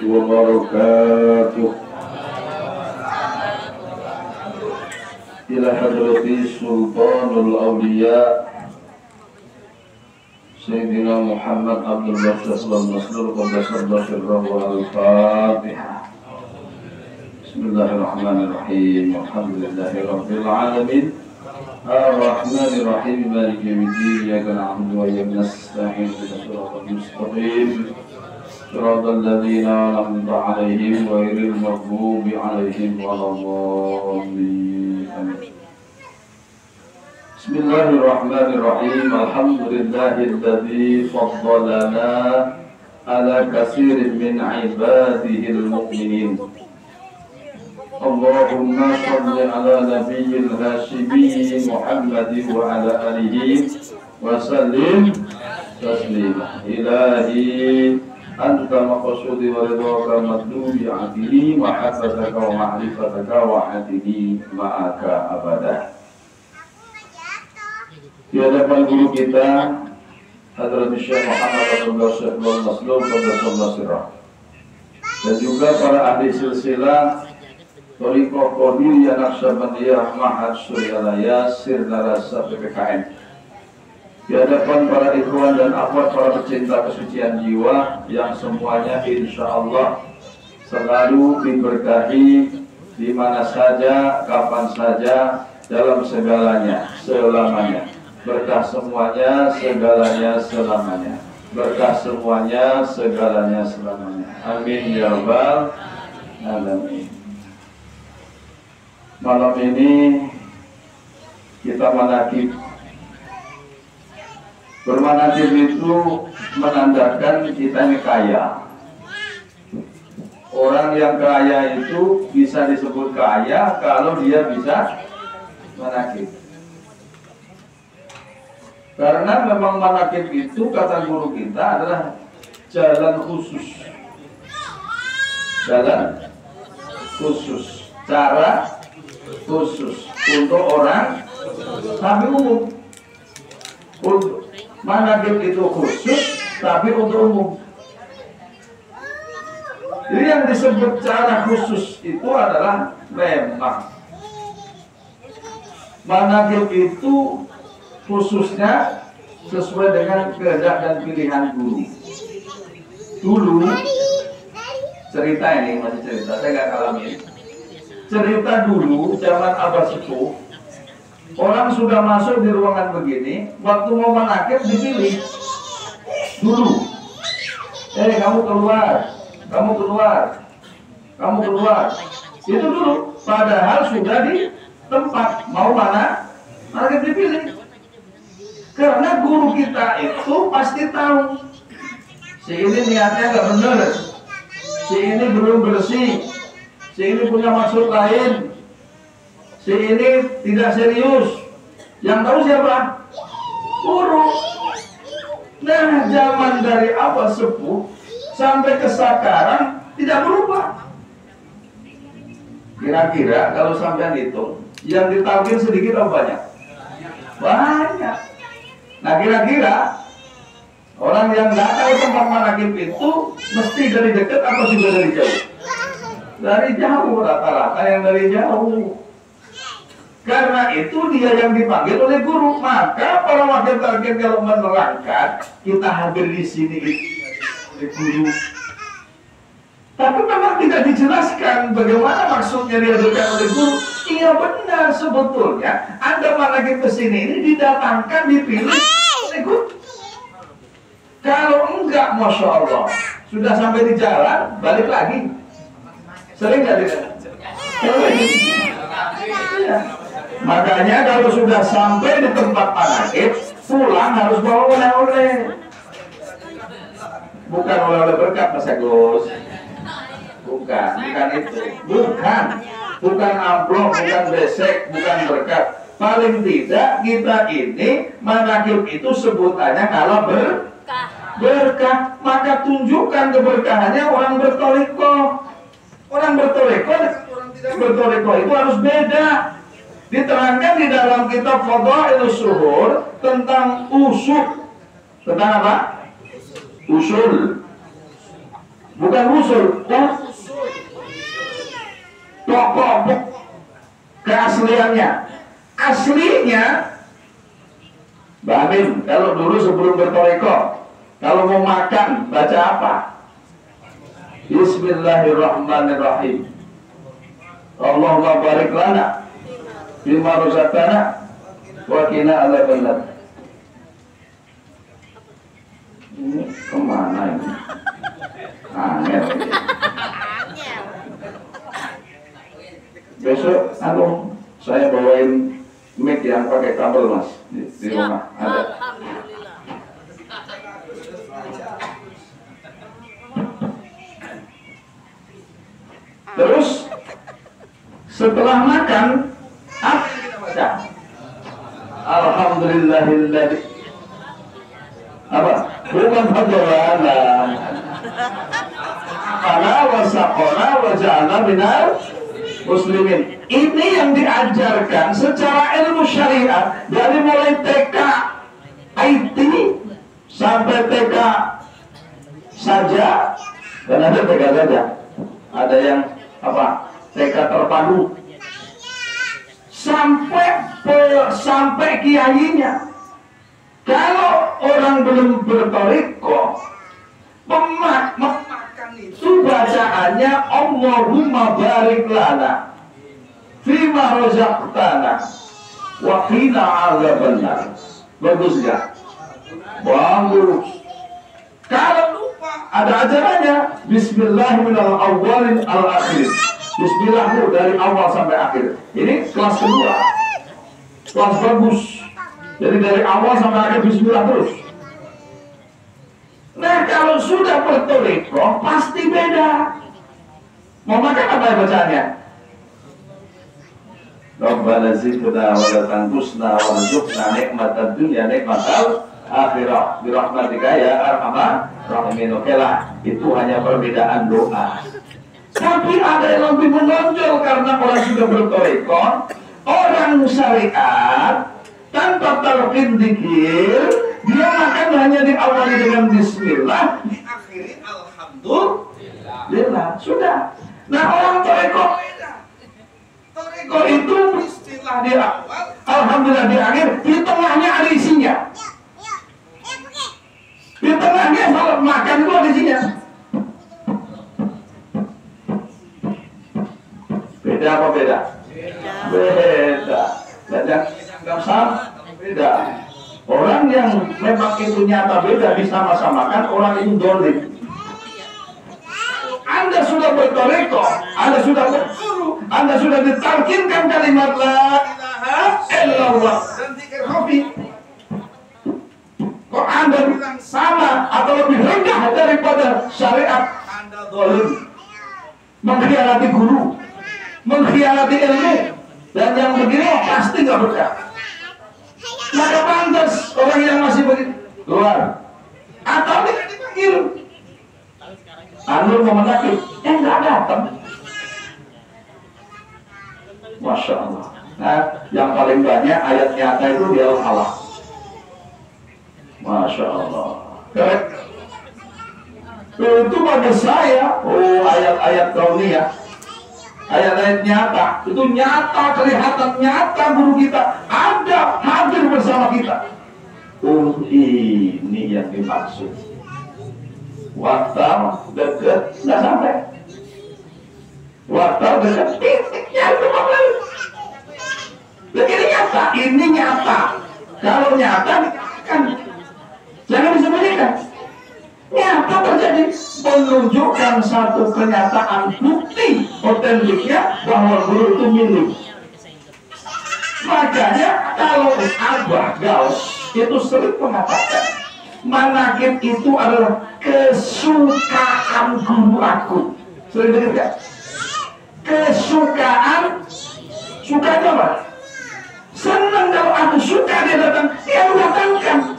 wabarakatuh. Ila hadrati Sultanul Awliya Sayyidina Muhammad Abdul Bashir Al-Masdur Qadasar Bashir Al-Fatihah. Bismillahirrahmanirrahim. Alhamdulillahi Rabbil Alamin. Ar-Rahmanirrahim. Maliki yawmiddin. Iyyaka na'budu wa iyyaka nasta'in. Ihdinas siratal mustaqim. Shiratal ladzina an'amta 'alaihim ghairil maghdubi 'alaihim waladdallin. Bismillahirrahmanirrahim. Alhamdulillahilladzi faddalana ala katsirin min 'ibadihil mu'minin. Allahumma shalli ala nabiyyil hashimi Muhammadin wa ala alihi wa sallim taslima. Ilahi anta maqsudi wa ridwaka madlubi atihi wa hafataka wa ma'rifataka wa hatihi ma'aka abada. Di hadapan guru kita Hadrat Syekh Muhammad Abdul Bashir Al-Masdur Qadasar Sirah, dan juga para ahli silsilah Thariqah Qadiriyah Naqsyabandiyah Ma'had Suryalaya Sirnarasa PPKN. Di hadapan para ikhwan dan akhwat, para pecinta kesucian jiwa yang semuanya insya Allah selalu diberkahi di mana saja, kapan saja, dalam segalanya, selamanya. Berkah semuanya, segalanya, selamanya. Berkah semuanya, segalanya, selamanya. Amin ya rabbal alamin. Malam ini kita manakib. Bermanakib itu menandakan kita ini kaya. Orang yang kaya itu bisa disebut kaya kalau dia bisa manakib. Karena memang manakib itu, kata guru kita, adalah jalan khusus. Jalan khusus, cara khusus untuk orang, tapi umum. Untuk manakib itu khusus, tapi untuk umum. Jadi yang disebut cara khusus itu adalah memang manakib itu khususnya sesuai dengan kehendak dan pilihan guru. Dulu cerita ini masih cerita, saya nggak ngalamin. Cerita dulu zaman Abah Sepuh, orang sudah masuk di ruangan begini, waktu mau manakib dipilih dulu. Kamu keluar, kamu keluar, kamu keluar. Itu dulu. Padahal sudah di tempat mau mana manakib dipilih. Karena guru kita itu pasti tahu si ini niatnya nggak benar, si ini belum bersih, si ini punya maksud lain, si ini tidak serius. Yang tahu siapa? Guru. Nah, zaman dari Abah Sepuh sampai ke sekarang tidak berubah. Kira-kira kalau sampean hitung, yang ditalkin sedikit atau banyak? Banyak. Nah, kira-kira orang yang nggak tahu tempat manakib itu mesti dari dekat atau juga dari jauh? Dari jauh, rata-rata yang dari jauh. Karena itu dia yang dipanggil oleh guru. Maka para wakil target kalau menerangkan, kita hadir di sini oleh guru. Tapi memang tidak dijelaskan bagaimana maksudnya dihadirkan oleh guru. Iya benar, sebetulnya Anda manakib ke sini ini didatangkan, dipilih oleh guru. Kalau enggak, Masya Allah, sudah sampai di jalan, balik lagi. Sering nggak tidak? Ya. Makanya kalau sudah sampai di tempat manakib, pulang harus bawa oleh-oleh. Bukan oleh-oleh berkat, Mas Agus. Bukan itu. Bukan amplop, bukan besek, bukan berkat. Paling tidak kita ini manakib itu sebutannya kalau berkah. Maka tunjukkan keberkahannya orang bertoriko. Orang bertoriko dengan orang tidak bertoriko itu harus beda. Diterangkan di dalam kitab Fadailus Suhur tentang usul. Tentang apa? Usul. bukan usul, pokok keasliannya. Aslinya, Mbak Amin, kalau dulu sebelum bertoreko, kalau mau makan baca apa? Bismillahirrahmanirrahim. Allahumma barik lana bima razaqtana wa qina adzabannar. Ini kemana ini? Angel. Besok saya bawain mic yang pakai kabel mas di rumah ada. Terus setelah makan apa yang kita baca? Alhamdulillahilladzi apa? Bukan fadlana ala wasaqona wa ja'alna minal muslimin. Ini yang diajarkan secara ilmu syariat dari mulai TK IT sampai TK saja, dan ada TK saja, ada yang apa TK terpadu sampai kiainya. Kalau orang belum bertoriko, memakan itu bacaannya Allahumma barik lana fima razaqtana wa qina adzabannar. Bagus gak? Bagus. Kalau lupa, ada ajarannya Bismillahirrahmanirrahim al-akhir. Bismillah dari awal sampai akhir. Ini kelas kedua, kelas bagus. Jadi dari awal sampai akhir Bismillah terus. Nah kalau sudah bertoriko pasti beda. Mau makan apa ya bacaannya? Rabbana zidna wa la tanqusna warzuqna nikmatad dunya nikmatal akhirah birahmatika ya arhamar rahimin. Oke lah, itu hanya perbedaan doa. Tapi ada yang lebih menonjol karena orang sudah bertoriko, orang syariat tanpa talqin dzikir, dia makan hanya diawali dengan bismillah, diakhiri alhamdulillah. Sudah. Nah orang toriko beda. Toriko itu bismillah di awal, alhamdulillah di akhir, di tengahnya ada isinya. Di tengahnya kalau makan itu ada isinya. Beda apa beda? Beda. Beda. Beda. Orang yang memang itu nyata beda disama-samakan, orang itu dolim. Anda sudah bertoreko, Anda sudah berguru, Anda sudah ditalkinkan kalimat la ilaha illallah dan zikir khafi. Kok Anda bilang sama atau lebih rendah daripada syariat? Anda dolim, mengkhianati guru, mengkhianati ilmu, dan yang begini pasti nggak berkah. Maka pantas orang yang masih begitu keluar atau tidak dipanggil. Anu mau menakib, nggak datang. Masya Allah. Nah, yang paling banyak ayat nyata itu di Al-Alaq. Masya Allah. Keren. Itu bagi saya, ayat-ayat kauniyah, ayat-ayat nyata, itu nyata, kelihatan nyata guru kita ada hadir bersama kita. Ini yang dimaksud. Waktu dekat nggak sampai. Waktu dekat titiknya itu kembali. Begini nyata, ini nyata. Kalau nyata kan jangan disembunyikan. Nyata terjadi, menunjukkan satu kenyataan bukti otentiknya bahwa guru itu milik. Makanya kalau Abah Gaus itu sering mengatakan manaqib itu adalah kesukaan guru aku. Sering dengar gak? Kesukaan, sukanya apa? Senang kalau aku suka dia datang, dia datangkan.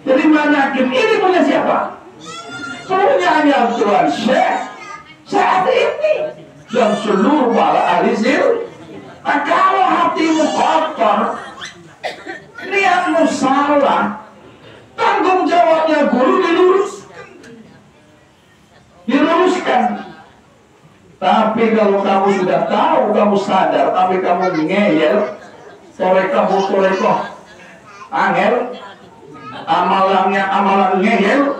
Jadi manaqib ini punya siapa? Punyanya Tuhan Syekh saat ini dan seluruh para ahli zikir. Nah, kalau hatimu kotor, niatmu salah, tanggung jawabnya guru diluruskan Tapi kalau kamu sudah tahu, kamu sadar, tapi kamu ngeyel, toreko, angel, amalan ngeyel,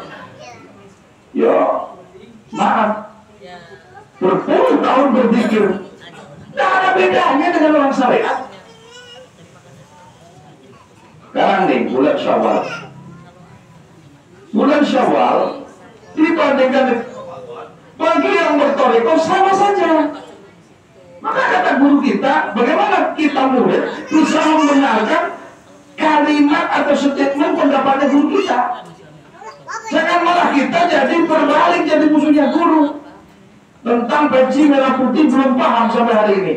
yo, maaf, berpuluh tahun berpikir, tidak ada bedanya dengan orang syariat. Sekarang nih, bulan Syawal. Bulan Syawal dibandingkan bagi yang bertoriko sama saja. Maka kata guru kita, bagaimana kita murid bisa membenarkan kalimat atau statement pendapatnya guru kita? Jangan malah kita jadi berbalik jadi musuhnya guru. Tentang peci merah putih belum paham sampai hari ini.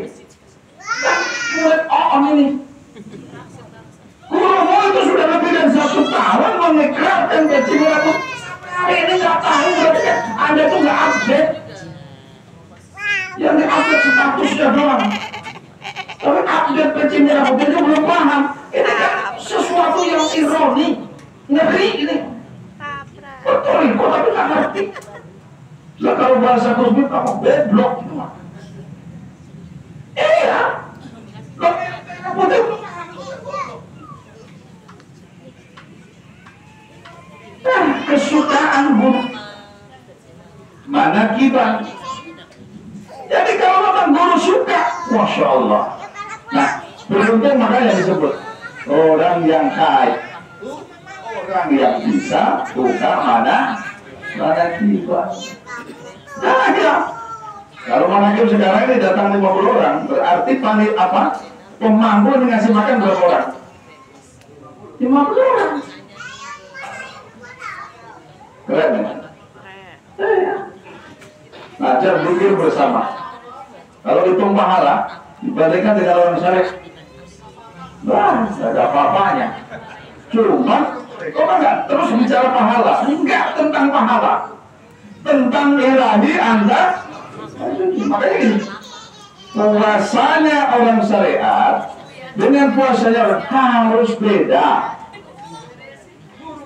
Dan murid on ini. Gurumu itu sudah lebih dari 1 tahun mengikrarkan peci merah putih. Hari ini nggak tahu berarti kan Anda tuh nggak update. Yang di-update statusnya doang. Tapi update peci merah putih itu belum paham. Ini kan sesuatu yang ironi, ngeri ini. Betul kok tapi nggak ngerti. Lah kalau bahasa kosmik kamu beblok gitu mah. Iya. Loh, putih. Kesukaan guru mana kibar. Jadi kalau memang guru suka, Masya Allah. Nah, beruntung makanya disebut orang yang kaya, orang yang bisa buka mana kibar. Nah, ya. Kalau manakib sekarang ini datang 50 orang, berarti panit apa? Pemangku ngasih makan berapa orang? 50 orang. Keren ya? Ya. Ngajar berpikir bersama. Kalau hitung pahala dibandingkan dengan orang syarif, wah, tidak ada apa-apanya. Cuma, kok enggak terus bicara pahala? Enggak tentang pahala, tentang ilahi Anda. Makanya gini, puasanya orang syariat dengan puasanya orang harus beda.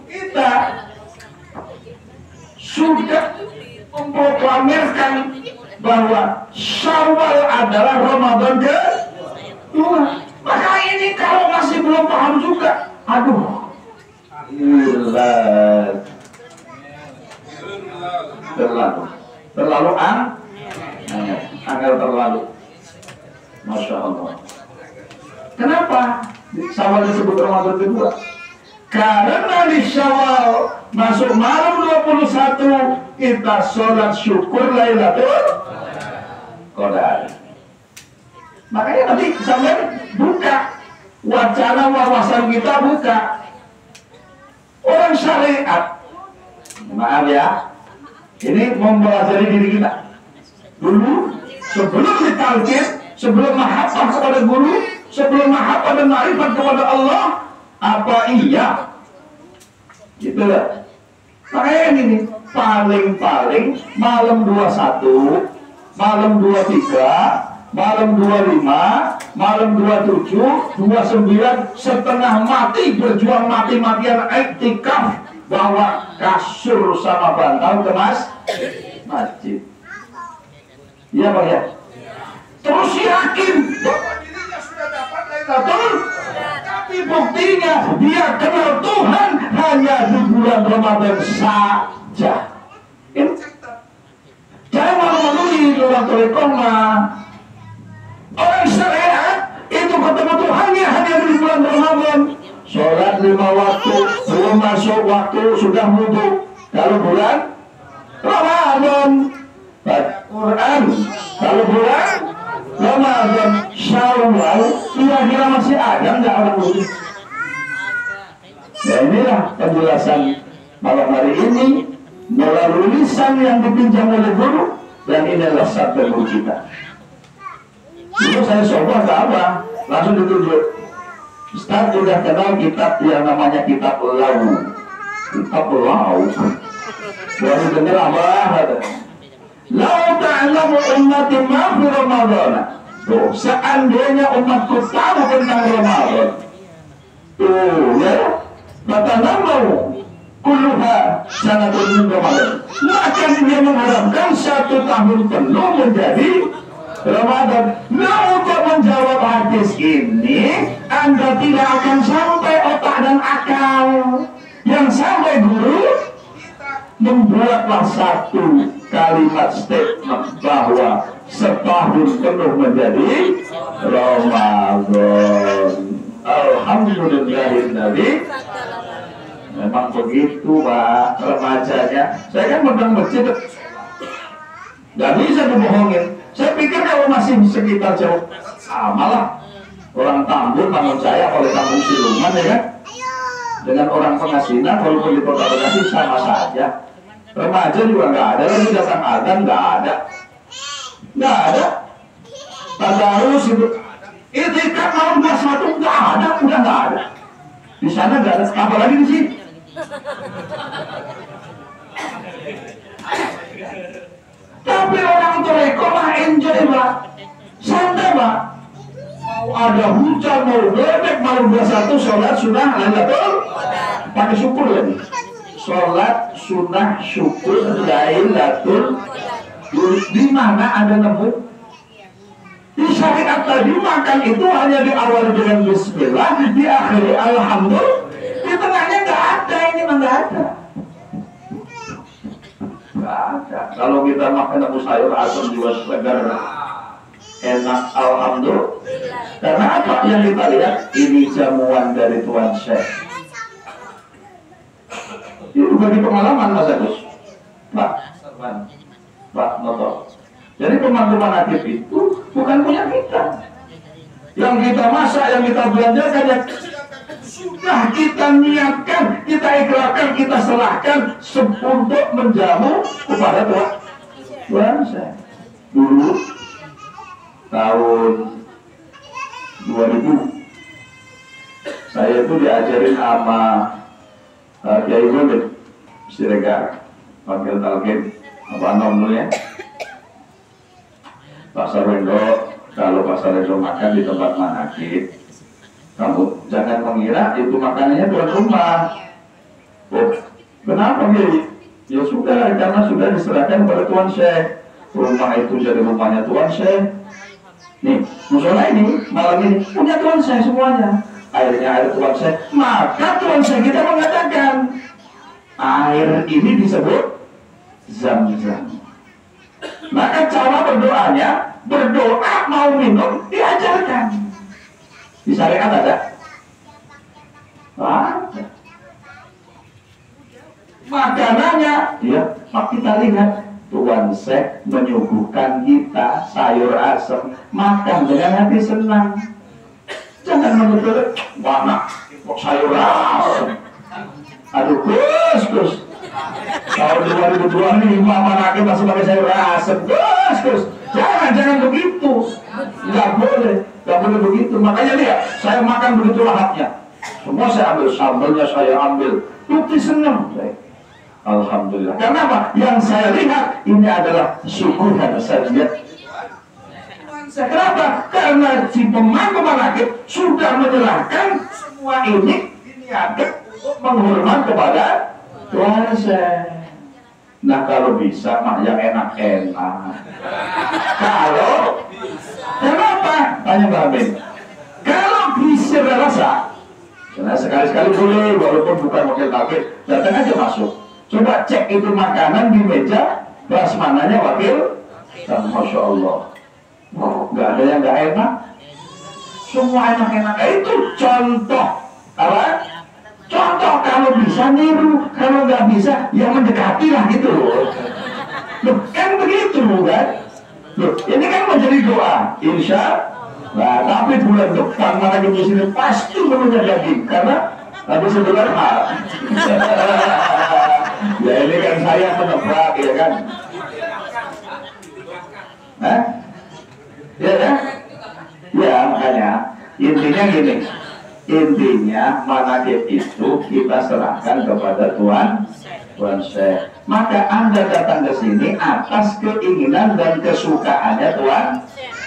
Kita sudah memproklamirkan bahwa Syawal adalah Ramadan ke-2. Maka ini kalau masih belum paham juga, aduh, terlalu angel terlalu, Masya Allah. Kenapa Syawal disebut Ramadan ke-2? Karena di Syawal masuk malam 21 kita sholat syukur Lailatul Qadar. Makanya nanti sampai buka wacana wawasan kita, buka orang syariat. Maaf ya, ini mempelajari diri kita dulu sebelum ditalqin, sebelum mahabbah kepada guru, sebelum mahabbah dan ma'rifat kepada Allah. Apa iya? Gitu lah. Makanya ini paling-paling malam 21, malam 23, malam 25, malam 27, 29, setengah mati berjuang mati-matian iktikaf, bawa kasur sama bantal ke masjid. Iya Pak ya? Terus yakin bahwa dirinya sudah dapat Lailatul, tapi buktinya dia kenal Tuhan hanya di bulan Ramadan saja. Jangan malu-malu di orang Torikoma. Orang syariat itu ketemu Tuhannya hanya di bulan Ramadan. Sholat 5 waktu, belum masuk waktu sudah wudhu. Kalau bulan Ramadan, baca Quran. Kalau bulan Ramadan, Syawal, kira-kira masih ada nggak orang wudhu? Ya inilah penjelasan malam hari ini melalui lisan yang dipinjam oleh guru, dan inilah sabda guru kita. Dulu saya coba ke apa, langsung ditunjuk. Ustaz udah kenal kitab yang namanya kitab Lau. Kitab Lau. Baru dengar apa? Lau ta'lamu ummati ma fi Ramadan. Tuh, seandainya umatku tahu tentang Ramadan. Tuh, ya. Kata mau kulluha sanatun min Ramadan. Maka dia mengharapkan 1 tahun penuh menjadi Ramadan. Nah, untuk menjawab hadis ini, Anda tidak akan sampai otak dan akal. Yang sampai guru membuatlah satu kalimat statement bahwa setahun penuh menjadi Ramadan. Alhamdulillahirrahmanirrahim. Memang begitu Pak remajanya. Saya kan megang masjid, nggak bisa dibohongin. Saya pikir kalau masih sekitar jauh, malah orang Tambun, Tambun saya oleh Tambun Silungan ya kan, dengan orang Pengasinan walaupun di kota Bekasi sama saja. Remaja juga nggak ada, lagi datang adzan nggak ada. Tadarus itu, itikaf malam 21 nggak ada, udah nggak ada. Di sana nggak ada, apalagi di sini. Tapi orang Toreko mah enjoy Pak, santai Pak. Mau ada hujan, mau bebek, mau 21 sholat sunnah Lailatul pakai syukur lagi. Sholat sunnah syukur Lailatul. Di mana ada nemu? Di syariat tadi makan itu hanya diawali dengan bismillah, diakhiri alhamdulillah. Di tengahnya nggak ada, ini mah nggak ada. Nggak ada. Kalau kita makan nemu sayur asam juga segar enak, alhamdulillah. Karena apa yang kita lihat? Ini jamuan dari Tuan Syekh. Itu bagi pengalaman Mas Agus, Pak Noto. Jadi pemangkuman aktif itu bukan punya kita. Yang kita masak, yang kita belanjakan, yang sudah kita niatkan, kita ikrarkan, kita serahkan untuk menjamu kepada Tuhan saya. Dulu tahun 2000 saya itu diajarin sama Kiai Godek Siregar, Wakil Talkin apa nomornya Pak Sarwendo. Kalau Pak Sarwendo makan di tempat manakib, kamu jangan mengira itu makanannya tuan rumah. Oh, kenapa Kiai? Ya sudah, karena sudah diserahkan kepada Tuan Syekh. Rumah itu jadi rumahnya Tuan Syekh. Nih, musola ini malam ini punya Tuan Syekh semuanya. Airnya air Tuan Syekh. Maka Tuan Syekh kita mengatakan air ini disebut Zam-Zam. Maka cara berdoanya, berdoa mau minum diajarkan. Di syariat ada? Ada. Makanannya, ya, kita lihat Tuan Syekh menyuguhkan kita sayur asem, makan dengan hati senang. Jangan menyebut mana kok sayur asem. Aduh, Gus. Tahun 2025 manakib masih pakai sayur asem, Gus. Jangan begitu. Nggak boleh begitu. Makanya lihat, saya makan begitu lahapnya. Semua saya ambil, sambelnya saya ambil. Bukti senang saya. Alhamdulillah. Karena apa? Yang saya lihat ini adalah syukuran saja. Kenapa? Karena si pemangku manakib sudah menyerahkan semua ini diniatkan untuk menghormat kepada Tuhan Syekh. Nah kalau bisa mah yang enak-enak. Kalau kenapa? Tanya Mbak Amin. Kalau bisa rasa, karena sekali-sekali boleh, walaupun bukan wakil takbir, datang aja masuk. Coba cek itu makanan di meja, prasmananya wakil. Dan Masya Allah, nggak ada yang nggak enak. Semua enak-enak. Itu contoh apa? Contoh kalau bisa niru, kalau nggak bisa ya mendekati lah gitu loh. Loh, kan begitu kan? Loh, ini kan menjadi doa, insya. Nah, tapi bulan depan mana di sini pasti menunya daging karena habis sebulan hal. Ya ini kan saya menebak ya kan. Hah? Ya kan? Ya makanya intinya gini. Intinya manakib itu kita serahkan kepada Tuhan Syekh. Maka Anda datang ke sini atas keinginan dan kesukaannya Tuhan.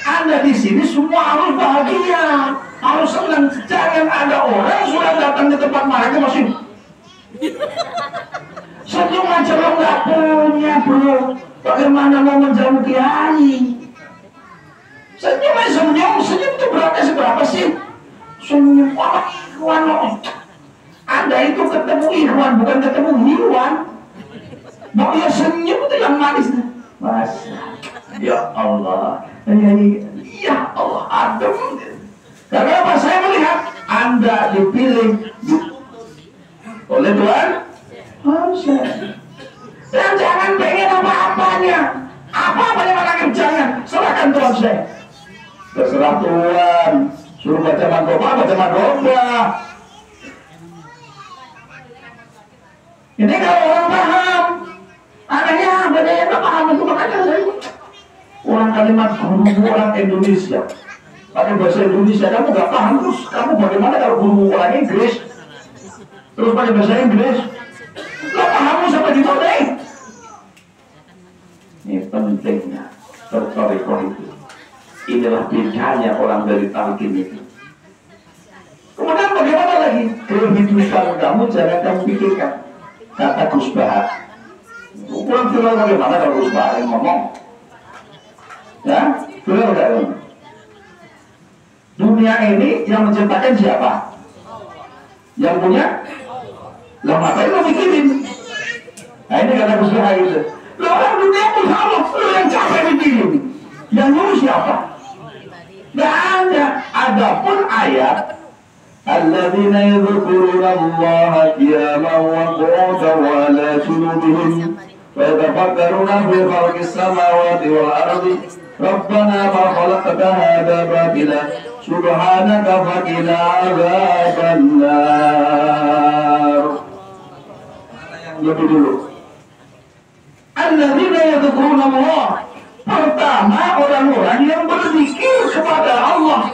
Anda di sini semua harus bahagia, harus senang. Jangan ada orang sudah datang ke tempat manakib masih Senyum aja lo nggak punya bro. Bagaimana mau menjamu kiai? Senyum aja senyum. Senyum itu beratnya seberapa sih? Senyum orang ikhwan loh. Anda itu ketemu ikhwan bukan ketemu hewan. Mau ya senyum itu yang manis. Mas, ya Allah, ya Allah, adem. Karena apa? Saya melihat Anda dipilih oleh Tuhan. Dan jangan pengen apa-apanya. Apa-apanya mana jangan. Serahkan Tuhan saya. Terserah Tuhan. Suruh baca mandoba. Ini kalau orang paham. Anehnya nggak paham itu makanya saya. Orang kalimat guru orang Indonesia. Pakai bahasa Indonesia kamu nggak paham terus kamu bagaimana kalau guru orang Inggris? Terus pakai bahasa Inggris. Lo pahamu sampai di mana? Ini pentingnya bertorikoh itu. Inilah bedanya orang dari talqin itu. Kemudian bagaimana lagi? Kehidupan kamu jangan kamu pikirkan. Kata Gus Bahar. Ukuran final bagaimana kalau Gus Bahar yang ngomong? Ya, final enggak ngomong. Dunia ini yang menciptakan siapa? Yang punya? Lah ngapain lo mikirin? Nah ini kata Gus Bahar gitu. Lo orang dunia punya Allah, lo yang capek mikirin. Yang nyuruh siapa? Gak ada. Adapun ayat Alladzina yadhkuruna Allah qiyaman wa qu'udan wa 'ala junubihim wa yatafakkaruna fi khalqis samawati wal ardi Rabbana ma khalaqta hadza batila subhanaka faqina 'adzaban nar. Lebih dulu. Alladzina yadhkuruna Allah. Pertama orang-orang yang berzikir kepada Allah.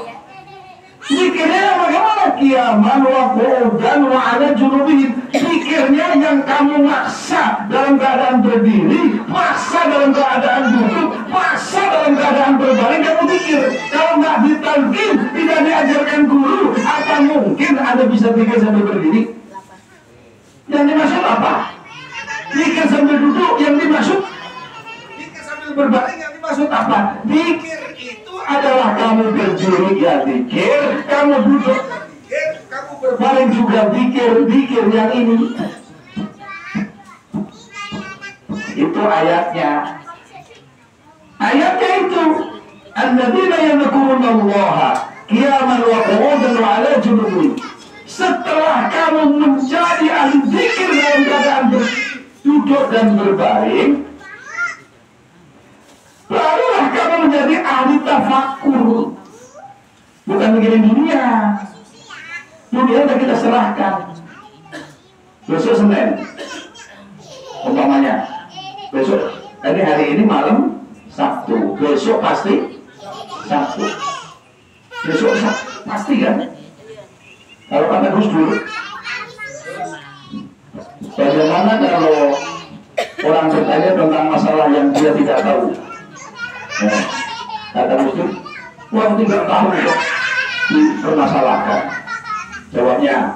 Zikirnya bagaimana? Qiyaman wa qu'udan wa 'ala junubihim. Zikirnya yang kamu maksa dalam keadaan berdiri, maksa dalam keadaan duduk, maksa dalam keadaan berbaring kamu zikir. Kalau nggak ditalqin, tidak diajarkan guru, apa mungkin Anda bisa zikir sambil berdiri? Yang dimaksud apa? Zikir sambil duduk, yang dimaksud zikir sambil berbaring, yang dimaksud apa? Zikir itu adalah kamu berdiri ya zikir, kamu duduk zikir, kamu berbaring juga zikir yang ini. Itu ayatnya. Ayatnya itu alladzina yadhkuruna Allaha qiyaman wa qu'udan wa 'ala junubihim. Setelah kamu menjadi ahli zikir dalam keadaan duduk dan berbaring, barulah kamu menjadi ahli tafakkur. Bukan mikirin dunia. Dunia sudah kita serahkan. Besok Senin, umpamanya. Besok, ini hari ini malam Sabtu. Besok pasti Sabtu. Besok pasti kan? Kalau kata Gus Dur, bagaimana kalau orang bertanya tentang masalah yang dia tidak tahu? Nah, kata Gus Dur, orang tidak tahu kok dipermasalahkan. Jawabnya,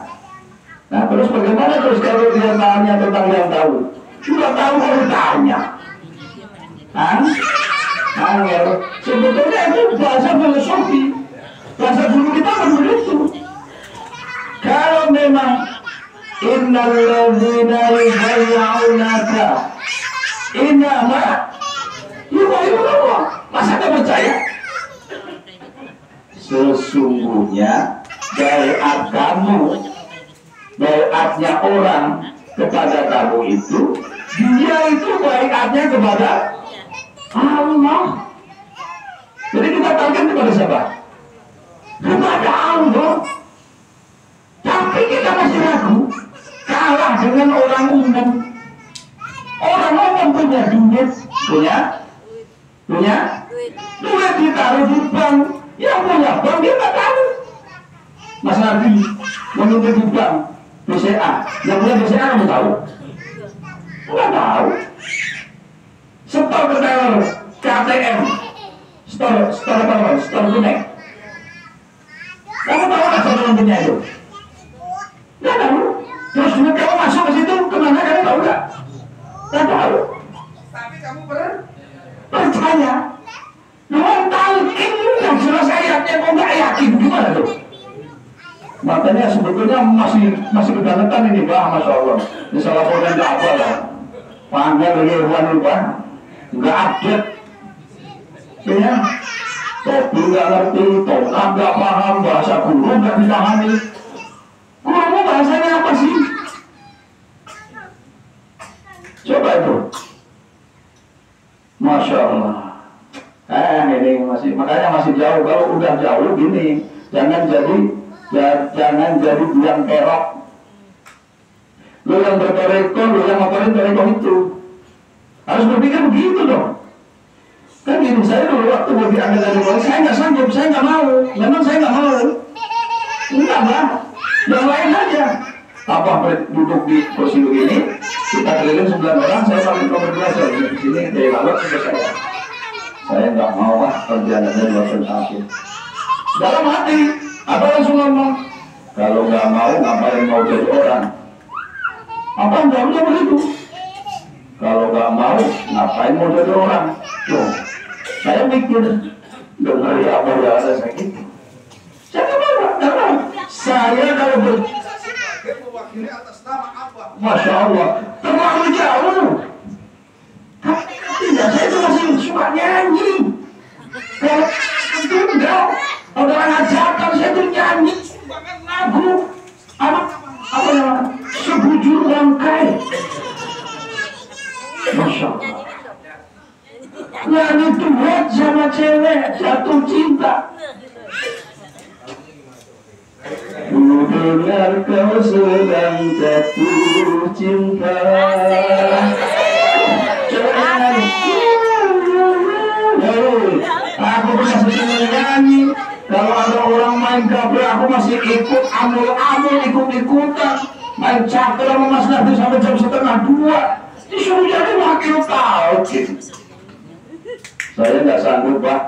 nah terus bagaimana terus kalau dia tanya tentang yang tahu? Sudah tahu kalau tanya. Sebetulnya itu bahasa filosofi. Bahasa guru kita kan begitu. Kalau memang innal ladzina yubayyi'unaka innama yubayyi'una, masa Anda percaya? Sesungguhnya baiat kamu, baiatnya orang kepada kamu itu, dia itu baiatnya kepada Allah. Jadi kita tawarkan kepada siapa? Kepada Allah. Tapi kita masih ragu, kalah dengan orang umum. Orang umum punya duit, punya duit ditaruh di bank. Yang punya bank dia nggak tahu. Mas Nabi menuntut di bank BCA, yang punya BCA kamu tahu? Nggak tahu. Setor ke teller KTM, setor apa? Setor tunai. Kamu tahu nggak setor punya itu? Nggak tahu. Terus duit kamu masuk ke situ, kemana kamu tahu nggak? Nggak tahu. Tapi kamu Percaya. Nuhun talqin yang jelas ayatnya kok nggak yakin, gimana tuh? Makanya sebetulnya masih kebangetan ini Pak, Masya Allah. Misalnya orang nggak apa lah, panggil lagi Irwanul Pak, nggak update, ya. Topi nggak ngerti, tongkat nggak paham, bahasa guru nggak dipahami. Gurumu bahasanya apa sih? Coba itu, Masya Allah. Ini makanya masih jauh. Kalau udah jauh gini, jangan jadi biang kerok. Lu yang bertoreko, lu yang ngapain toreko itu, harus berpikir begitu dong. Kan gini, saya dulu waktu mau diambil dari mulai, saya nggak sanggup, saya nggak mau. Memang saya nggak mau. Enggak lah, yang lain aja. Apa duduk di kursi begini, kita keliling 9 orang, saya paling nomor 2 saya di sini dari lalu ke saya. Saya nggak mau kerjaan ada di waktu akhir. Dalam hati, apa langsung ngomong? Kalau nggak mau, ngapain mau jadi orang? Apa jawabnya begitu? Kalau nggak mau, ngapain mau jadi orang? Tuh, saya mikir, dengar ya apa ya ada sakit. Saya nggak mau. Saya kalau mewakili atas nama apa? Masya Allah, terlalu jauh. Tidak, saya itu masih suka nyanyi. Kalau itu enggak, kalau orang ajakan saya itu nyanyi lagu apa namanya, sebujur bangkai. Masya Allah. Nyanyi duet sama cewek jatuh cinta. Dengar kau sedang jatuh cinta. Aku masih bisa nyanyi. Kalau ada orang main gaple, aku masih ikut amul-amul, ikut-ikutan. Main catur sama Mas Nabi sampai jam 1:30. Disuruh jadi wakil talqin. Saya nggak sanggup Pak.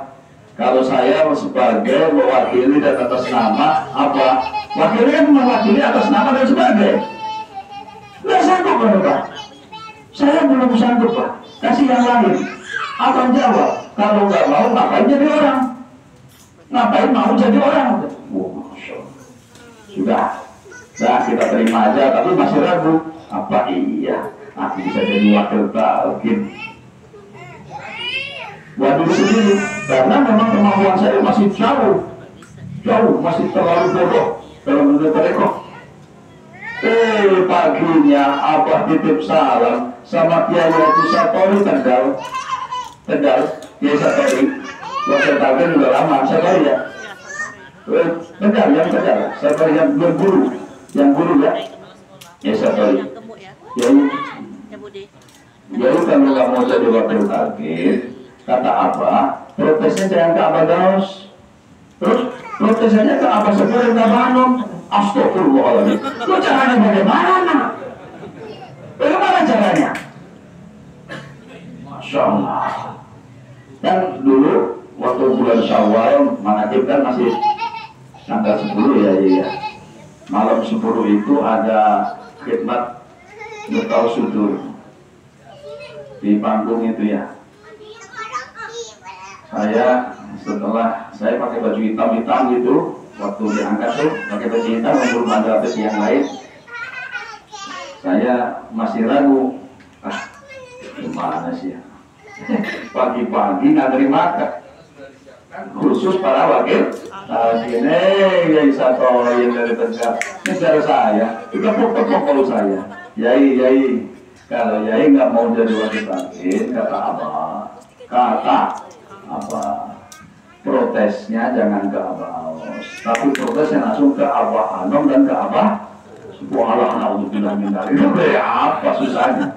Kalau saya sebagai mewakili dan atas nama apa? Wakili kan mewakili atas nama dan sebagai. Nggak sanggup Pak. Saya belum sanggup Pak. Kasih yang lain. Abang jawab, kalau nggak mau ngapain jadi orang? Ngapain mau jadi orang? Sudah, kita terima aja. Tapi masih ragu. Apa iya? Aku bisa jadi wakil talqin. Waduh sendiri, karena memang kemampuan saya masih jauh, masih terlalu bodoh dalam menurut mereka. Paginya Abah titip salam sama Kiai Haji Satori Tegal, Kiai Satori. Wakil talqin udah lama, Satori ya. Tegal, Satori yang berguru, yang guru ya. Kiai Satori. Jadi kalau nggak mau jadi wakil talqin, kata Abah, protesnya jangan ke Abah Daus. Terus protesnya ke Abah Sepuh dan Abah Anom. Astagfirullahaladzim. Lo caranya bagaimana? Bagaimana caranya? Masya Allah. Dan dulu waktu bulan Syawal, manakib kan masih tanggal 10 ya. Malam 10 itu ada khidmat Nukau Sudur di panggung itu ya. Setelah saya pakai baju hitam gitu, waktu diangkat tuh pakai baju hitam, belum ada artis yang lain. Saya masih ragu, gimana sih ya? Pagi-pagi nggak terima khusus para wakil. Gini ya Isatoin dari Tegal, ini saudara saya, itu pokok saya. Yai, kalau Yai nggak mau jadi wakil talqin, kata apa? Protesnya jangan ke Abah Aos, tapi protesnya langsung ke Abah Anom dan ke Abah Subhanallah, naudzubillah min dzalik. Itu kayak apa susahnya?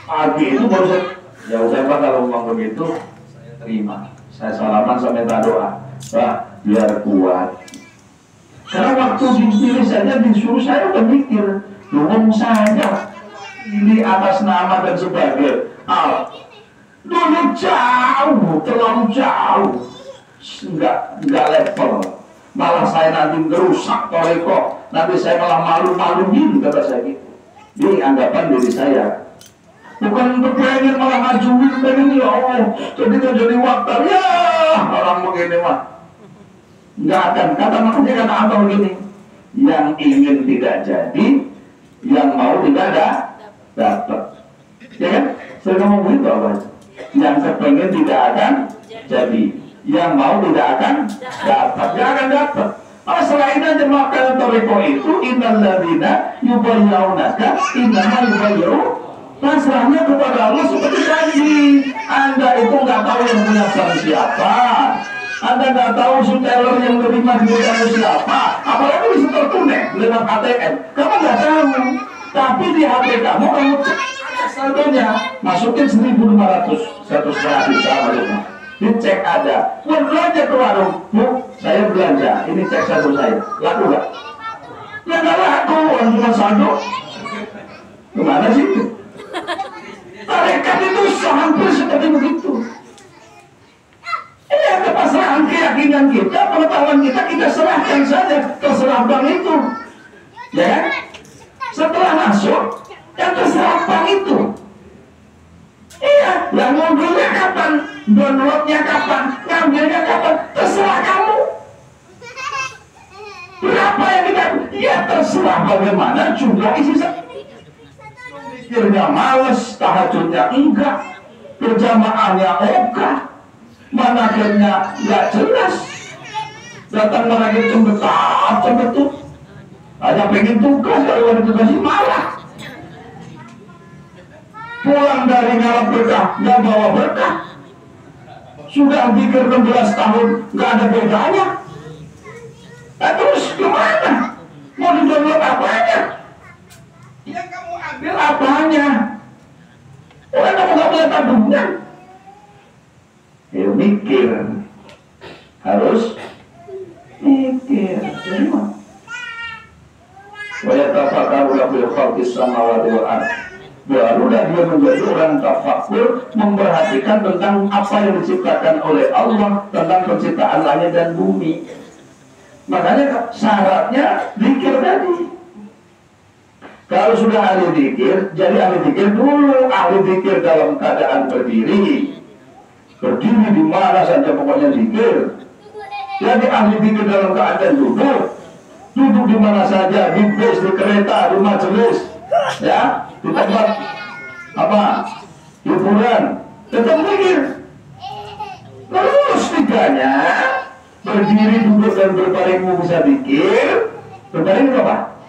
Pagi itu baru ya udah Pak, kalau ngomong begitu saya terima. Saya salaman sampai minta doa, Pak biar kuat. Karena waktu dipilih saja disuruh saya berpikir, ngomong saja ini atas nama dan sebagai dulu jauh, terlalu jauh, nggak level. Malah saya nanti merusak toreko, nanti saya malah malu-maluin, kata saya gitu. Ini anggapan diri saya. Bukan pengen malah ngajuin, pengen ya Allah, jadi waktar ya orang begini mah. Nggak akan, makanya kata abang begini, yang ingin tidak jadi, yang mau tidak ada dapat. Ya kan? Saya ngomong begitu apa? Yang kepengen tidak akan jadi, yang mau tidak akan dapat, tidak akan dapat. Masalah ini aja makanan toriko itu innalladzina yubayyaunaka innama yubayyaun. Pasrahnya kepada Allah seperti tadi. Anda itu nggak tahu yang punya bank siapa. Anda nggak tahu suteller yang terima di kamu siapa. Apalagi bisa tertunek lewat ATM. Kamu nggak tahu. Tapi di HP kamu cek saldonya, masukin 1.500, 1,5 juta maksudnya. Dicek ada. Belanja ke warung, Bu, saya belanja. Ini cek saldo saya. Laku nggak? Ya nggak laku. Orang cuma saldo. Gimana sih? Tarekat itu hampir seperti begitu. Ini ada pasrahan keyakinan kita, pengetahuan kita, kita serahkan saja terserah bank itu. Ya, setelah masuk, yang terserah bank itu. Iya, yang ngambilnya kapan, downloadnya kapan, ngambilnya kapan, terserah kamu. Berapa yang kita, ya terserah bagaimana jumlah isi. Pikirnya males, tahajudnya enggak, berjamaahnya enggak, manakibnya enggak jelas, datang manakib cembetut, hanya pengen tugas, kalau ada tugas malah pulang dari ngalah berkah, enggak bawa berkah, sudah pikir 16 tahun enggak ada bedanya. Nah, terus gimana? Mau didownload apanya? Yang kamu ambil apanya? Orang kamu nggak punya tabungan. Ya mikir, harus mikir. Semua. Wa yatafakkaru fil khalqis samawati wal ardh. Barulah dia menjadi orang tafakur, memperhatikan tentang apa yang diciptakan oleh Allah, tentang penciptaan langit dan bumi. Makanya syaratnya zikir tadi. Kalau sudah ahli zikir, jadi ahli zikir dulu. Ahli zikir dalam keadaan berdiri di mana saja pokoknya zikir. Jadi ahli zikir dalam keadaan duduk di mana saja, di bus, di kereta, di majelis, ya, di tempat apa, hiburan, tetap zikir. Terus tiganya, berdiri, duduk dan berbaring bisa zikir. Berbaring apa?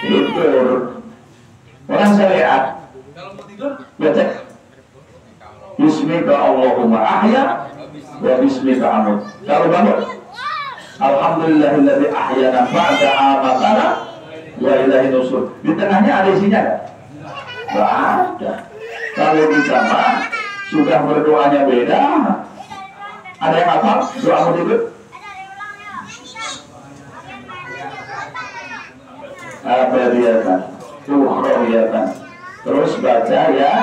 Tidur. Orang syariat baca Bismika Allahumma ahya wa bismika amut. Kalau bangun Alhamdulillahilladzi ahyana ba'da amatana wa ilaihi nusur. Di tengahnya ada isinya nggak ada. Kalau di jamaah sudah berdoanya beda. Ada yang hafal doa mau tidur? Abadiyatan, ukhrawiyatan. Terus baca ya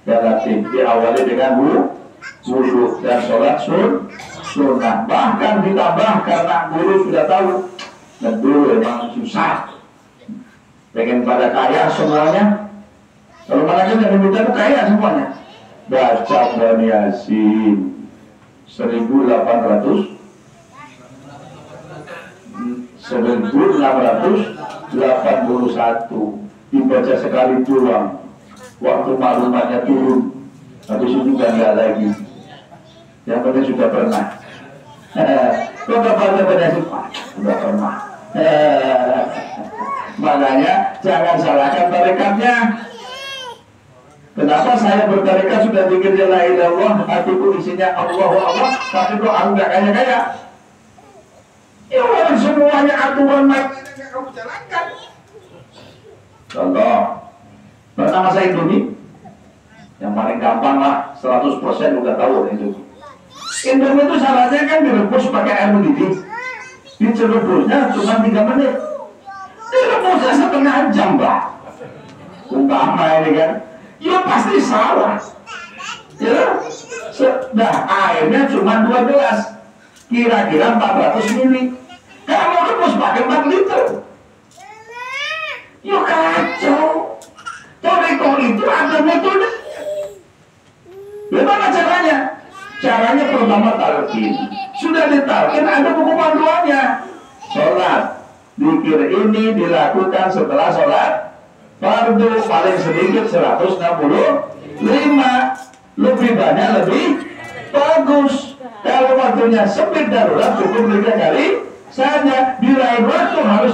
Latif, diawali dengan wudhu dan sholat sunnah. Bahkan ditambah karena guru sudah tahu, dan dulu memang susah. Pengen pada kaya semuanya. Kalau malahnya yang diminta itu kaya semuanya. Baca Bani Yasin 1681 dibaca sekali doang. Waktu maklumatnya turun, habis itu juga enggak lagi. Yang penting sudah pernah. Kok gak baca Bani Yasin? Sudah pernah. Makanya jangan salahkan tarekatnya. Kenapa saya bertarekat sudah zikir la ilaha illallah, hatiku isinya Allah, tapi kok aku nggak kaya-kaya? Ya orang semuanya aturan yang kamu jalankan. Contoh, pertama saya Indomie, yang paling gampang lah, 100% udah tahu Indomie. Indomie itu salahnya kan direbus pakai air mendidih. Dicerebusnya cuma 3 menit. Direbusnya setengah jam, Mbak. Umpama ini kan, ya pasti salah. Ya, nah airnya cuma 2 gelas, kira-kira 400 ml. Kamu rebus pakai 4 liter. Ya kacau. Toreko itu ada metode. Bagaimana caranya? Caranya pertama talqin. Sudah ditalqin, ada buku panduannya. Sholat zikir ini dilakukan setelah sholat fardu, paling sedikit 165. Lebih banyak lebih bagus. Kalau waktunya sempit darurat cukup 3 kali saja. Di lain waktu harus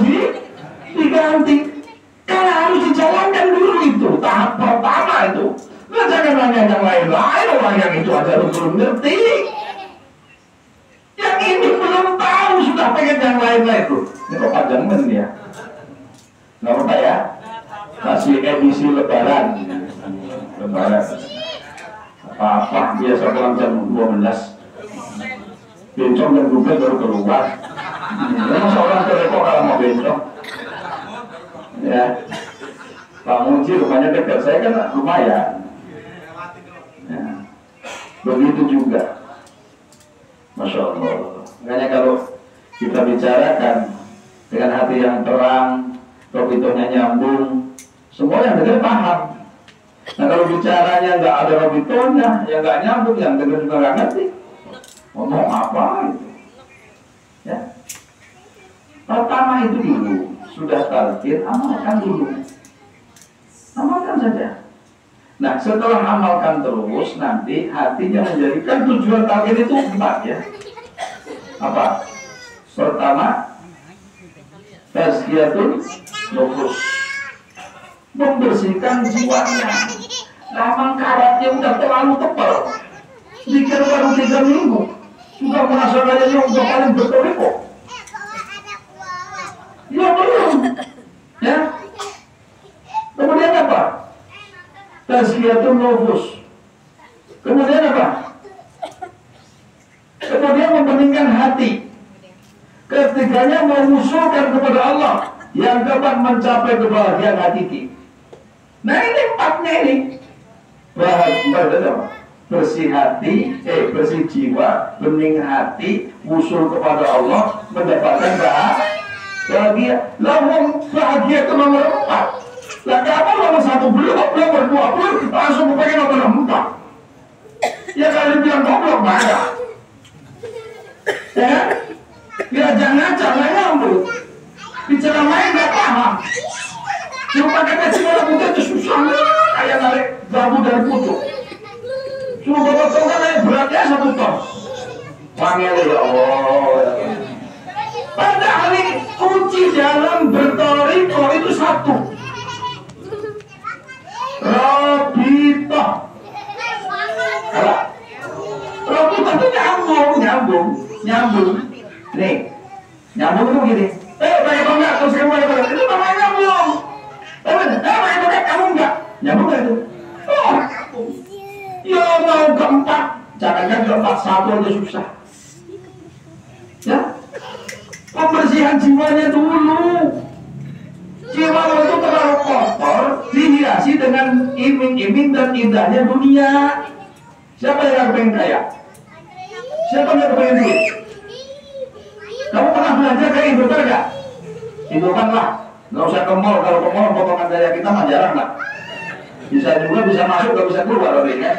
diganti. Karena harus dijalankan dulu itu tahap pertama itu. Nah, jangan nanya yang lain-lain, orang yang itu aja belum ngerti. Yang ini belum tahu sudah pengen yang lain-lain tuh. Ini kok panjang banget ya? Nggak apa-apa ya? Masih edisi lebaran. Lebaran. Apa biasa pulang jam 12. Bencong dan Google baru keluar. Memang seorang terrekor kalau mau bencong. Ya, Pak Muji rumahnya dekat, saya kan lumayan. Ya. Begitu juga, Masya Allah. Makanya kalau kita bicarakan dengan hati yang terang, robitohnya nyambung, semua yang dengar paham. Nah kalau bicaranya nggak ada robitohnya, yang nggak nyambung, yang dengar juga nggak ngerti, ngomong apa itu? Ya. Pertama itu dulu. Sudah talqin, amalkan dulu. Amalkan saja. Nah, setelah amalkan terus, nanti hatinya menjadikan tujuan talqin itu 4 ya. Apa? Pertama, tazkiyatun nufus. Membersihkan jiwanya. Lamang karatnya udah terlalu tebal. Zikir baru 3 minggu. Sudah merasa kayaknya udah paling bertoriko. Ya belum. Ya. Kemudian apa? Tazkiyatun nufus. Kemudian apa? Kemudian membeningkan hati. Ketiganya mengusulkan kepada Allah. Yang keempat mencapai kebahagiaan hakiki. Nah ini 4-nya ini. Bersih hati, bersih jiwa, bening hati, usul kepada Allah, mendapatkan bahagia. Lalu bahagia itu nomor 4. Lah kamu nomor 1 belum, nomor 2 belum, langsung pengen nomor 4. Ya kalau bilang goblok banyak. Ya, jangan nyambung. Bicara main nggak paham. Cuma pakai cimol putih itu susah, kayak narik bambu dari pucuk. Cuma bapak tahu kan naik beratnya 1 ton. Panggil ya Allah. Padahal ini kunci dalam bertoriko itu 1. Robitoh. Robitoh itu nyambung. Nih, nyambung itu gini. Pakai tongkat, terus kamu pakai tongkat. Itu namanya nyambung. Pakai tongkat kamu enggak? Nyambung gak itu? Oh, nyambung. Ya mau keempat, jangankan keempat, 1 aja susah. Ya, pembersihan jiwanya dulu. Jiwa itu terlalu kotor, dihiasi dengan iming-iming dan indahnya dunia. Siapa yang pengen kaya? Siapa yang pengen duit? Kamu pernah belajar kayak Indokan nggak? Indokan lah, nggak usah ke mall. Kalau ke mall potongan daya kita mah jarang lah. Bisa juga bisa masuk, nggak bisa keluar orangnya.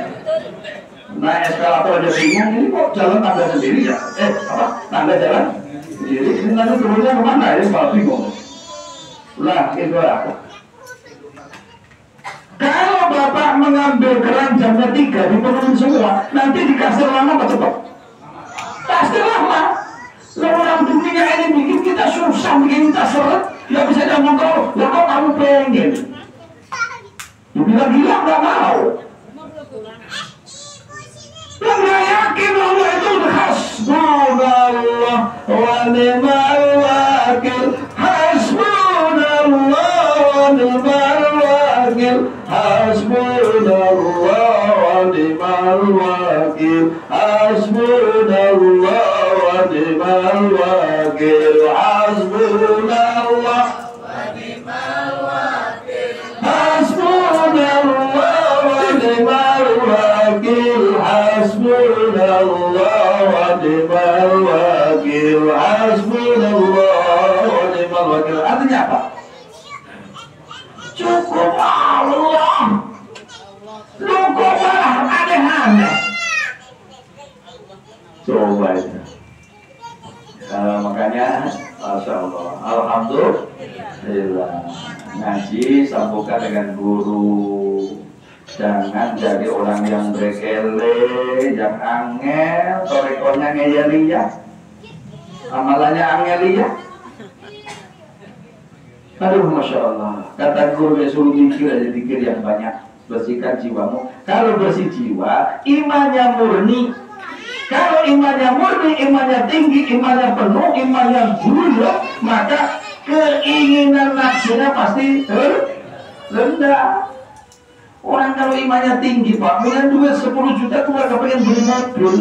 Naik eskalator aja bingung, ini kok jalan tangga sendiri ya? Tangga jalan sendiri, ini nanti turunnya kemana ya? Malah bingung. Lah, itu apa? Kalau bapak mengambil keranjangnya 3, dipenuhin semua, nanti di kasir lama apa cepat? Pasti lama. Orang dunia ini bikin kita susah, bikin kita seret, nggak bisa ngomong kau, lah kok kamu pengen? Dibilang gila nggak mau. Dan nggak yakin Allah itu hasbunallah wa ni'mal wakil, hasbunallah wa ni'mal wakil, hasbunallah wa ni'mal wakil, hasbunallah wa ni'mal wakil, hasbunallah wa ni'mal wakil, hasbunallah wa ni'mal wakil, hasbunallah wa ni'mal wakil, hasbunallah wa ni'mal wakil. Artinya apa? Coba itu. Makanya Masya Allah, Alhamdulillah, ngaji sambungkan dengan guru. Jangan jadi orang yang berkele, yang angel, torekonya ngeyelia, amalannya angelia. Aduh, Masya Allah. Kata guru, suruh mikir aja, pikir yang banyak. Bersihkan jiwamu. Kalau bersih jiwa, imannya murni. Kalau imannya murni, imannya tinggi, imannya penuh, imannya bulat, maka keinginan nafsunya pasti rendah. Orang kalau imannya tinggi, Pak, punya duit 10 juta, keluar kepengen beli mobil.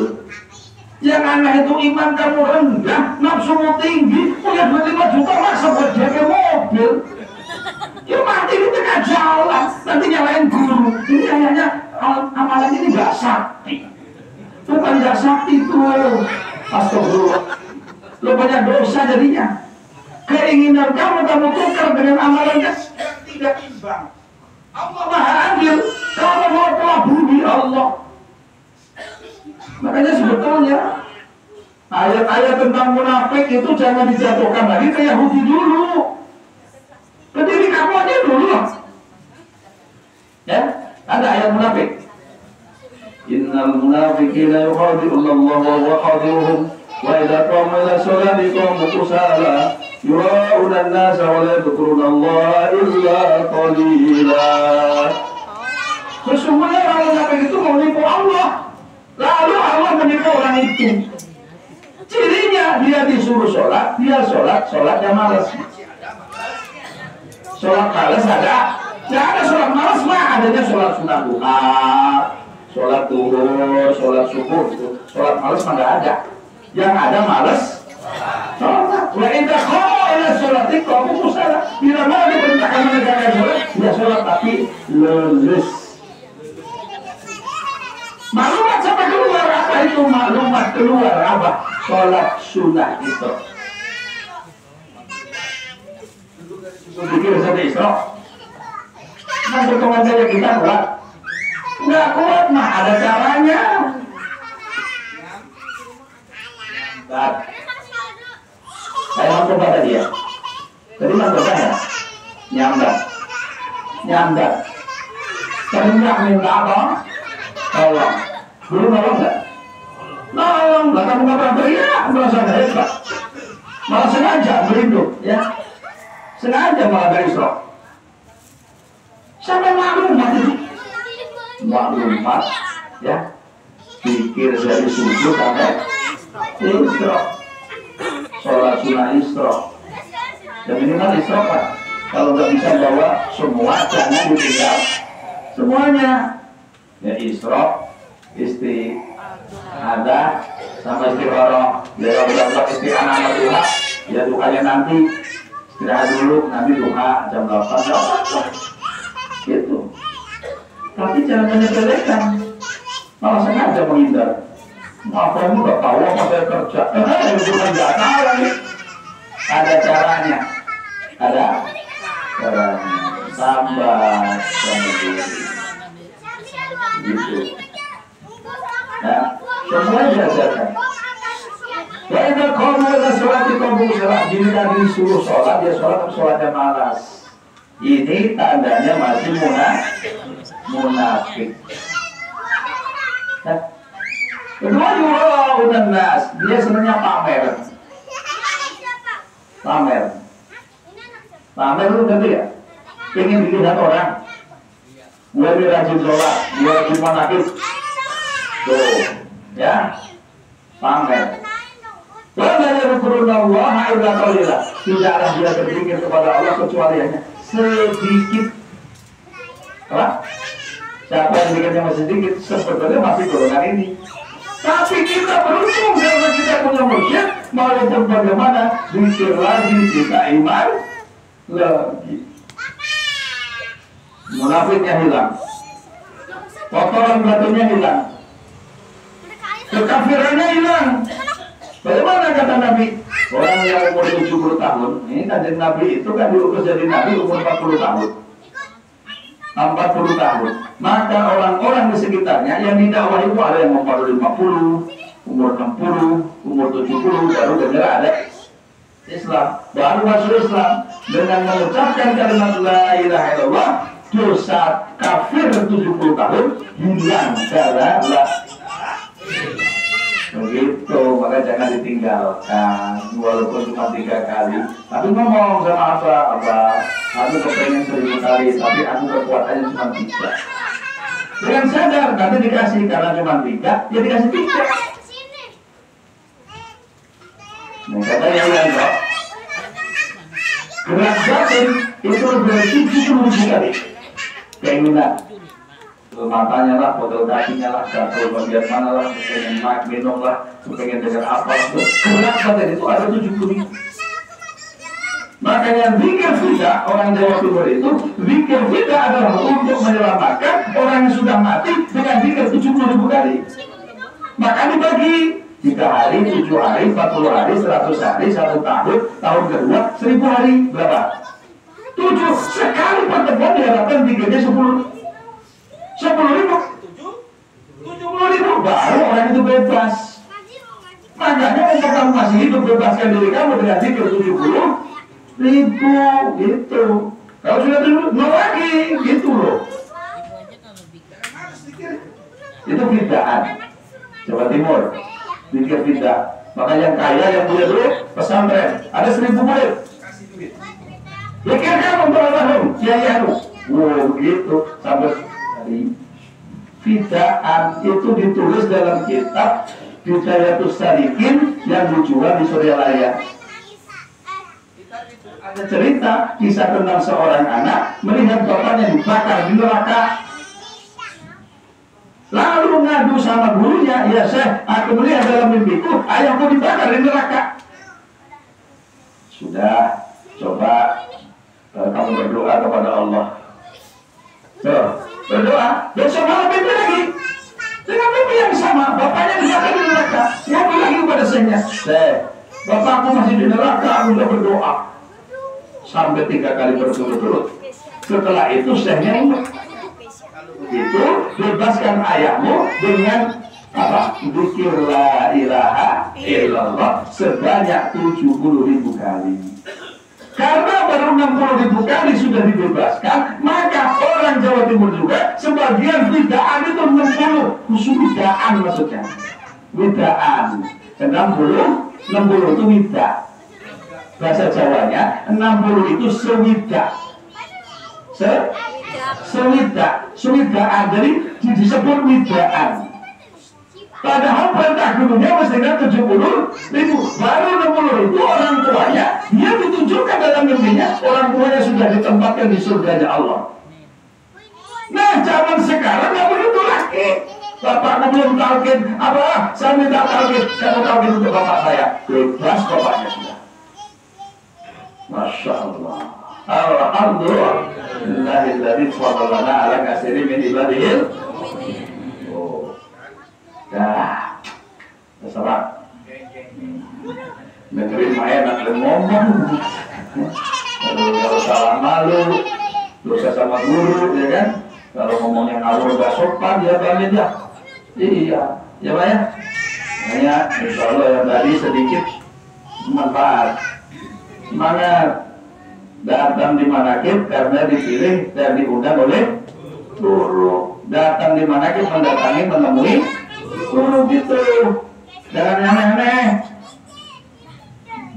Yang aneh itu iman kamu rendah, nafsumu tinggi, punya duit 5 juta, masa buat jaga mobil. Ya mati di tengah jalan, nanti nyalain guru. Ini kayaknya amalan ini gak sakti. Bukan gak sakti tuh. Astagfirullah. Lo banyak dosa jadinya. Keinginan kamu tukar dengan amalan yang tidak imbang. Allah Maha Adil. Kamu mau telah bumi Allah. Makanya sebetulnya ayat-ayat tentang munafik itu jangan dijatuhkan lagi ke Yahudi dulu. Ke diri kamu aja dulu. Ya, ada ayat munafik. Innal munafiqina yukhadi'una Allah wa huwa khadi'uhum wa idza qamu ila sholati qamu kusala yura'una an-nasa wa la yadhkuruna Allah illa qalila. Sesungguhnya orang munafik itu menipu Allah, lalu Allah menipu orang itu. Cirinya dia disuruh sholat, dia sholatnya malas. Sholat malas ada, nggak ada sholat malas mah, adanya sholat sunat duha, sholat duhur, sholat subuh, sholat malas mah nggak ada. Yang ada malas sholat. Wa indah kau ila sholatik kamu musala. Bila mana diperintahkan menegakkan sholat, dia sholat tapi leles. Maklumat sampai keluar apa itu? Maklumat keluar apa? Sholat sunnah itu. Pikir saja Isra. Nah berteman saja kita kuat. Nggak kuat mah ada caranya. Nah, saya mau coba tadi ya. Tadi mas ya? Nyambat. Teriak minta apa? Tolong. Dulu nolong nggak? Nolong. Lah kamu nggak pernah teriak, merasa hebat. Malah sengaja berlindung, ya. Sengaja malah dari Isra. Sampai maklumat itu. Maklumat, ya. Pikir dari subuh sampai Isra. Sholat sunnah Isra. Dan minimal Isra kan. Kalau nggak bisa bawa semua, jangan ditinggal semuanya. Ya Isra, isti'adah sama istikharah. Ya udah isti'anah duha, ya duhanya nanti. Istirahat dulu, nanti duha jam 8 jam 8 gitu. Tapi jangan menyepelekan, malah sengaja menghindar. Apa kamu gak tahu apa saya kerja? Bukan gak tahu lagi. Ada caranya. Ada caranya. Sabar sama diri. Gitu. Nah, semua diajarkan. Wa'idha qamu ila sholati qamu kusala. Jika disuruh sholat, dia sholat, sholatnya malas. Ini tandanya masih munafik. Nah, kedua yura'una nas, dia sebenarnya pamer. Pamer itu ganti ya? Pengen dilihat orang. Gue lebih rajin sholat, gue lebih munafik. Tuh, ya, pamer. Wala yadhkuruna Allah illa qalila. Tidaklah dia berpikir kepada Allah kecuali hanya sedikit. Apa? Siapa yang pikirnya masih sedikit, sebetulnya masih golongan ini. Tapi kita beruntung karena kita punya mursyid, walaupun bagaimana zikir lagi kita iman lagi. Munafiknya hilang, kotoran batunya hilang, kekafirannya hilang. Bagaimana kata Nabi? Orang yang umur 70 tahun, ini kanjeng Nabi itu kan diutus jadi Nabi umur 40 tahun. 40 tahun. Maka orang-orang di sekitarnya yang didakwahi itu ada yang umur 50, umur 60, umur 70 baru dengar ada Islam, baru masuk Islam dengan mengucapkan kalimat la ilaha illallah, dosa kafir 70 tahun hilang karena la. Begitu, maka jangan ditinggalkan walaupun cuma 3 kali. Tapi ngomong sama apa, aku kepengen 1000 kali, tapi aku kekuatannya cuma 3. Dengan sadar nanti dikasih, karena cuma 3, ya dikasih 3. Nah, katanya yang kok gerak batin itu berarti 70 kali keinginan. Matanya lah, foto kakinya lah, gatel bagian mana lah, pengen minum lah, pengen dengar apa, gerak batin itu ada 70. Makanya zikir fida, orang Jawa Timur itu zikir fida adalah untuk menyelamatkan orang yang sudah mati dengan zikir 70.000 kali. Maka dibagi 3 hari, 7 hari, 40 hari, 100 hari, 1 tahun, tahun kedua 1000 hari, berapa? 7 sekali pertemuan diharapkan zikirnya 10.000. 70.000 baru orang itu bebas. Makanya untuk kamu masih hidup, bebaskan diri kamu dengan zikir 70.000 gitu. Kalau sudah 70, mau lagi gitu loh. Itu bidaan Jawa Timur, zikir bid'ah. Makanya yang kaya yang punya duit pesantren ada 1000 murid. Pikirkan untuk almarhum Kiai Anu. Begitu sampai hari. Bid'ah itu ditulis dalam kitab Bidayatus Salikin yang dijual di Suryalaya. Ada cerita kisah tentang seorang anak melihat bapaknya dibakar di neraka. Lalu ngadu sama gurunya, ya Syekh, aku melihat dalam mimpiku ayahku dibakar di neraka. Sudah, coba kamu berdoa kepada Allah. Berdoa, besok malam mimpi lagi dengan mimpi yang sama, bapaknya dibakar di neraka. Ngomong lagi kepada Syekhnya, Syekh, bapakku masih di neraka, aku sudah berdoa sampai 3 kali berturut-turut. Setelah itu Syekhnya itu bebaskan ayahmu dengan apa? Zikir la ilaha illallah sebanyak 70.000 kali. Karena baru 60.000 kali sudah dibebaskan, maka orang Jawa Timur juga sebagian bid'ah itu 60. Khusus bid'ah maksudnya. Bid'ah 60 itu bid'ah. Bahasa Jawanya 60 itu sewidak. Sewidak, jadi disebut widaan. Padahal perintah gurunya mestinya 70.000, baru 60.000 orang tuanya. Dia ditunjukkan dalam mimpinya orang tuanya sudah ditempatkan di surganya Allah. Nah, zaman sekarang nggak begitu lagi. Bapaknya belum talqin, apa? Saya minta talqin, saya mau talqin untuk bapak saya. Bebas bapaknya sudah. Masya Allah. Alhamdulillahilladzi fadlana ala katsiri min ibadihil. Oh. Dah. Terserah. Negeri main nak ngomong. Kalau salah malu, dosa sama guru, ya kan? Kalau ngomongnya ngawur gak sopan, dia balik ya. Iya, ya Pak ya. Makanya insya Allah yang tadi sedikit manfaat. Semangat. Datang di manakib karena dipilih dan diundang oleh guru. Datang di manakib mendatangi menemui guru gitu. Jangan aneh-aneh.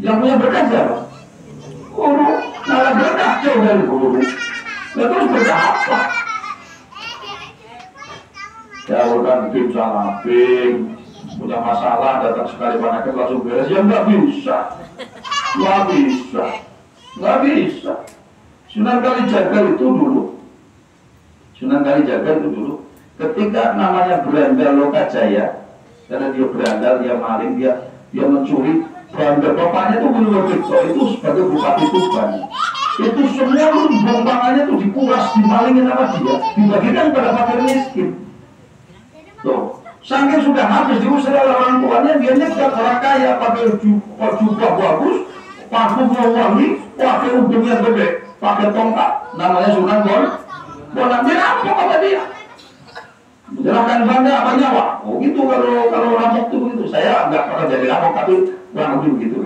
Yang punya berkah siapa? Guru. Malah berkah jauh dari guru. Terus berkah apa? Ya bukan tim salah tim. Punya masalah datang sekali manakib langsung beres. Ya nggak bisa. Nggak bisa. Nggak bisa. Sunan Kalijaga itu dulu. Ketika namanya Berandal Lokajaya, karena dia berandal, dia maling, dia mencuri. Berandal bapaknya itu Guru Werkito itu sebagai bupati Tuban. Itu semua bumbangannya itu dikuras, dimalingin sama dia, dibagikan pada fakir miskin. Tuh, saking sudah habis diusir oleh orang tuanya, dia nyegat orang kaya pakai jubah bagus, parfumnya wangi, pakai ujungnya gede, pakai tongkat, namanya Sunan Bonang. Dia rampok sama dia. Menyerahkan benda apa nyawa. Oh gitu kalau rampok itu begitu. Saya nggak pernah jadi rampok tapi kurang lebih begitu.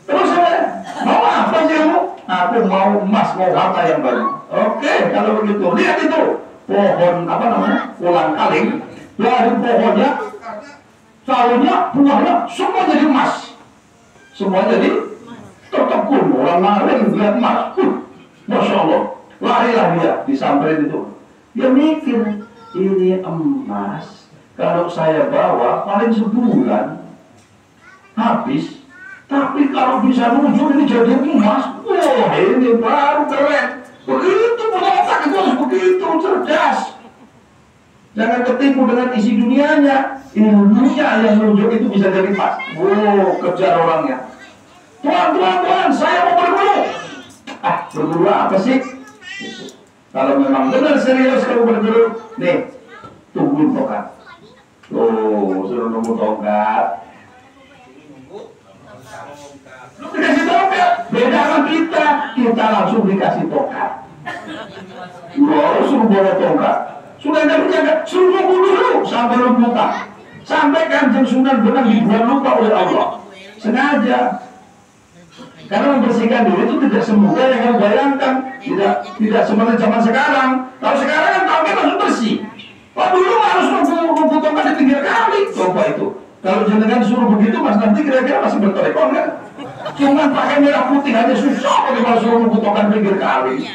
Terus saya mau apa sih kamu? Aku mau emas, mau harta yang banyak. Oke, kalau begitu lihat itu pohon apa namanya, ulang kaling. Dari pohonnya, daunnya, buahnya semua jadi emas. Semua jadi tertekun. Orang lain lihat emas. Masya Allah. Larilah dia disamperin itu. Dia mikir, ini emas kalau saya bawa paling sebulan habis, tapi kalau bisa nujur ini jadi emas, wah ini baru keren. Begitu punya otak itu harus begitu cerdas. Jangan ketipu dengan isi dunianya, ilmunya yang nujur itu bisa jadi emas. Wow, kejar orangnya. Tuan, saya mau berburu. Berburu apa sih? Kalau memang benar serius kamu berburu, nih, tunggu tongkat. Suruh nunggu tongkat. Lu dikasih tongkat, beda sama kita langsung dikasih tongkat. Suruh bawa tongkat. Sudah ada penjaga, suruh nunggu dulu sampai lu buka. Sampai Kanjeng Sunan benar dibuat lupa oleh Allah. Sengaja. Karena membersihkan diri itu tidak semudah yang kamu bayangkan, tidak seperti zaman sekarang. Kalau sekarang kan tongkat langsung bersih. Dulu harus nunggu tongkat di pinggir kali. Coba itu. Kalau jenengan disuruh begitu, mas nanti kira-kira masih bertelekon kan? Cuman pakai merah putih aja susah kalau suruh nunggu tongkat pinggir kali.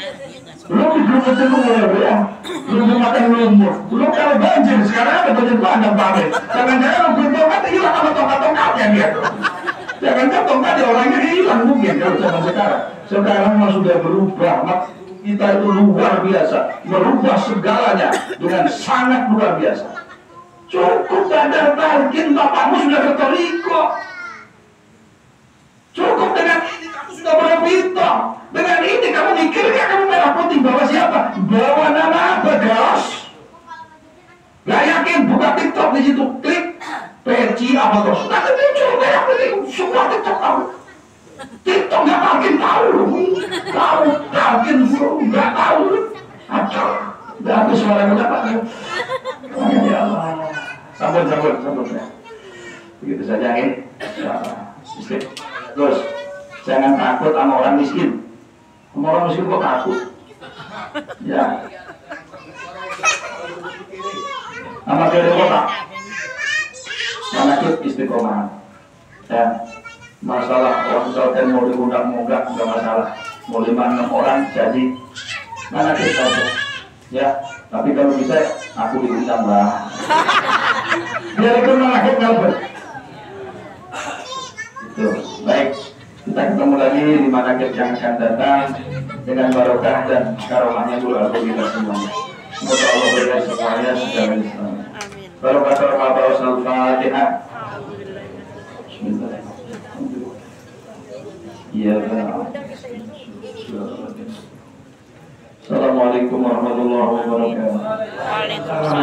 Belum ketemu ya, belum makan lumur. Belum kalau banjir sekarang ada banjir bandang banget. Jangan-jangan nunggu tongkat hilang sama tongkat-tongkatnya dia. Jangan-jangan tongkat ya orangnya hilang mungkin kalau zaman sekarang. Sekarang mah sudah berubah. Kita itu luar biasa, merubah segalanya dengan sangat luar biasa. Cukup dadar talqin, bapakmu sudah bertoriko. Cukup dengan ini kamu sudah berpinta. Dengan ini kamu mikirnya kamu merah putih bawa siapa? Bawa nama apa, Gas? Gak yakin buka TikTok di situ, klik peci apa terus. Nanti muncul merah putih semua TikTok kamu. TikTok nggak makin tahu, tahu makin nggak tahu. Acau, nggak ada suara berapa? Ya Allah, sambut ya. Begitu saja ini. Terus jangan takut sama orang miskin. Sama orang miskin kok takut? Ya. Sama kiri kota. Mana istiqomah. Ya. Masalah orang misalkan mau diundang nggak masalah, mau 5-6 orang jadi mana kita ya, tapi kalau bisa aku diundang lah biar itu menakut nggak itu. Baik, kita ketemu lagi di mana yang akan datang dengan barokah dan karomahnya dulu kita semuanya. Semoga Allah berikan semuanya secara Islam. Barokah Al-Fatihah. Bismillahirrahmanirrahim. Assalamualaikum warahmatullahi wabarakatuh.